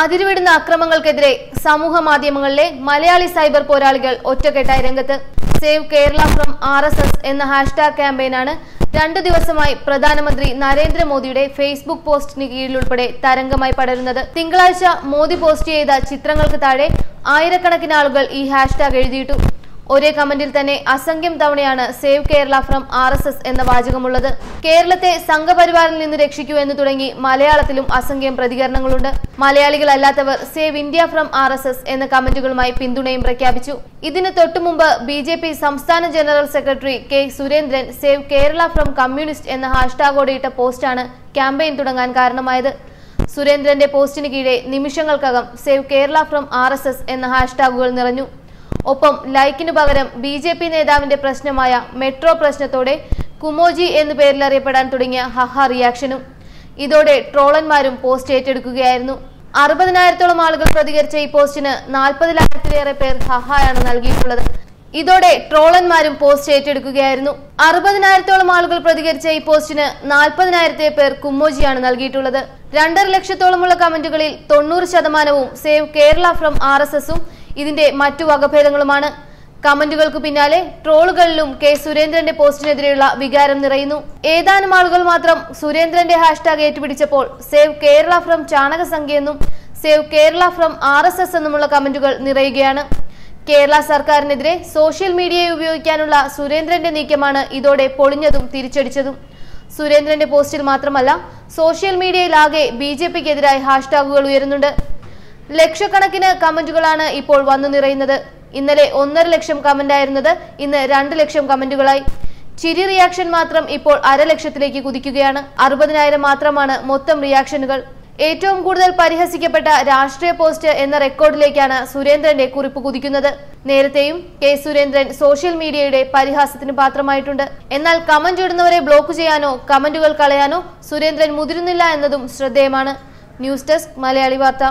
അതിരുവിടുന്ന അക്രമങ്ങൾക്കെതിരെ സമൂഹ മാധ്യമങ്ങളിലെ മലയാളി സൈബർ പോരാളികൾ ഒറ്റക്കെട്ടായി രംഗത്ത്. സേവ് കേരള ഫ്രം RSS എന്ന ഹാഷ്ടാഗ് ക്യാമ്പയിനാണ് 2 ദിവസമായി പ്രധാനമന്ത്രി നരേന്ദ്രമോദിയുടെ ഫേസ്ബുക്ക് പോസ്റ്റിന് കീഴിലുൾപ്പെടെ തരംഗമായി പടരുന്നത്. തിങ്കളാഴ്ച മോദി പോസ്റ്റ് ചെയ്ത ചിത്രങ്ങൾക്ക് താഴെ ആയിരക്കണക്കിന് ആളുകൾ ഈ ഹാഷ്ടാഗ് എഴുതിയിട്ടു. ഒരേ കമന്റിൽ തന്നെ അസംഖ്യം തവണയാണ് സേവ് കേരള ഫ്രം RSS എന്ന വാചകമുള്ളത്. കേരളത്തെ സംഘപരിവാറിൽ നിന്ന് രക്ഷിക്കൂ എന്ന് തുടങ്ങി മലയാളത്തിലും അസംഖ്യം പ്രതികരണങ്ങളുണ്ട്. മലയാളികളല്ലാത്തവർ സേവ് ഇന്ത്യ ഫ്രം RSS എന്ന കമന്റുകളുമായി പിന്തുണയും പ്രഖ്യാപിച്ചു. ഇതിന് തൊട്ടുമുമ്പ് BJP സംസ്ഥാന general secretary K Surendran save Kerala from communist എന്ന ഹാഷ്ടാഗോടെ ഇട്ട പോസ്റ്റാണ് ക്യാമ്പയിൻ തുടങ്ങാൻ കാരണമായത്. സുരേന്ദ്രന്റെ പോസ്റ്റിന് കീഴെ നിമിഷങ്ങൾക്കകം സേവ് കേരള ഫ്രം RSS എന്ന ഹാഷ്ടാഗുകൾ നിറഞ്ഞു. ഒപ്പം ലൈക്കിനു പകരം BJP നേതാവിന്റെ പ്രശ്നമായ മെട്രോ പ്രശ്നത്തോടെ കുമോജി എന്നു പേരിൽ അറിയപ്പെടാൻ തുടങ്ങിയ ഹഹ റിയാക്ഷനും. ഇതോടെ ട്രോളന്മാരും പോസ്റ്റ് ഏറ്റെടുക്കുകയായിരുന്നു. 60,000-ഓളം ആളുകൾ പ്രതികരിച്ച ഈ പോസ്റ്റിന് 40,000-ലേറെ പേർ ഹഹയാണ് നൽകിയിട്ടുള്ളത്. ഇതോടെ ട്രോളന്മാരും പോസ്റ്റ് ഏറ്റെടുക്കുകയായിരുന്നു. 60,000-ഓളം ആളുകൾ പ്രതികരിച്ച ഈ പോസ്റ്റിന് 40,000 പേർ കുമ്മോജിയാണ് നൽകിയിട്ടുള്ളത്. 2.5 ലക്ഷത്തോളമുള്ള കമന്റുകളിൽ 90% സേവ് കേരള ഫ്രം RSSഉം ഇതിന്റെ മറ്റു വകഭേദങ്ങളുമാണ്. കമന്റുകൾക്ക് പിന്നാലെ ട്രോളുകളിലും K സുരേന്ദ്രന്റെ പോസ്റ്റിനെതിരെയുള്ള വികാരം നിറയുന്നു. ഏതാനും ആളുകൾ മാത്രം സുരേന്ദ്രന്റെ ഹാഷ്ടാഗ് ഏറ്റുപിടിച്ചപ്പോൾ സേവ് കേരള ഫ്രം ചാണകസംഖ്യയെന്നും സേവ് കേരള ഫ്രം RSS എന്നുമുള്ള കമന്റുകൾ നിറയുകയാണ്. കേരള സർക്കാരിനെതിരെ സോഷ്യൽ മീഡിയയെ ഉപയോഗിക്കാനുള്ള സുരേന്ദ്രന്റെ നീക്കമാണ് ഇതോടെ പൊളിഞ്ഞതും തിരിച്ചടിച്ചതും. സുരേന്ദ്രന്റെ പോസ്റ്റിൽ മാത്രമല്ല സോഷ്യൽ മീഡിയയിലാകെ BJPക്കെതിരായി ഹാഷ്ടാഗുകൾ ഉയരുന്നുണ്ട്. ലക്ഷക്കണക്കിന് കമന്റുകളാണ് ഇപ്പോൾ വന്നു നിറയുന്നത്. ഇന്നലെ 1.5 ലക്ഷം കമന്റായിരുന്നത് ഇന്ന് 2 ലക്ഷം കമന്റുകളായി. ചിരി റിയാക്ഷൻ മാത്രം ഇപ്പോൾ 1/2 ലക്ഷത്തിലേക്ക് കുതിക്കുകയാണ്. 60,000 മാത്രമാണ് മൊത്തം റിയാക്ഷനുകൾ. ഏറ്റവും കൂടുതൽ പരിഹസിക്കപ്പെട്ട രാഷ്ട്രീയ പോസ്റ്റ് എന്ന റെക്കോർഡിലേക്കാണ് സുരേന്ദ്രന്റെ കുറിപ്പ് കുതിക്കുന്നത്. നേരത്തെയും K സുരേന്ദ്രൻ സോഷ്യൽ മീഡിയയുടെ പരിഹാസത്തിന് പാത്രമായിട്ടുണ്ട്. എന്നാൽ കമന്റ് ഇടുന്നവരെ ബ്ലോക്ക് ചെയ്യാനോ കമന്റുകൾ കളയാനോ സുരേന്ദ്രൻ മുതിരുന്നില്ല എന്നതും ശ്രദ്ധേയമാണ്. ന്യൂസ് ഡെസ്ക് മലയാളി വാർത്ത.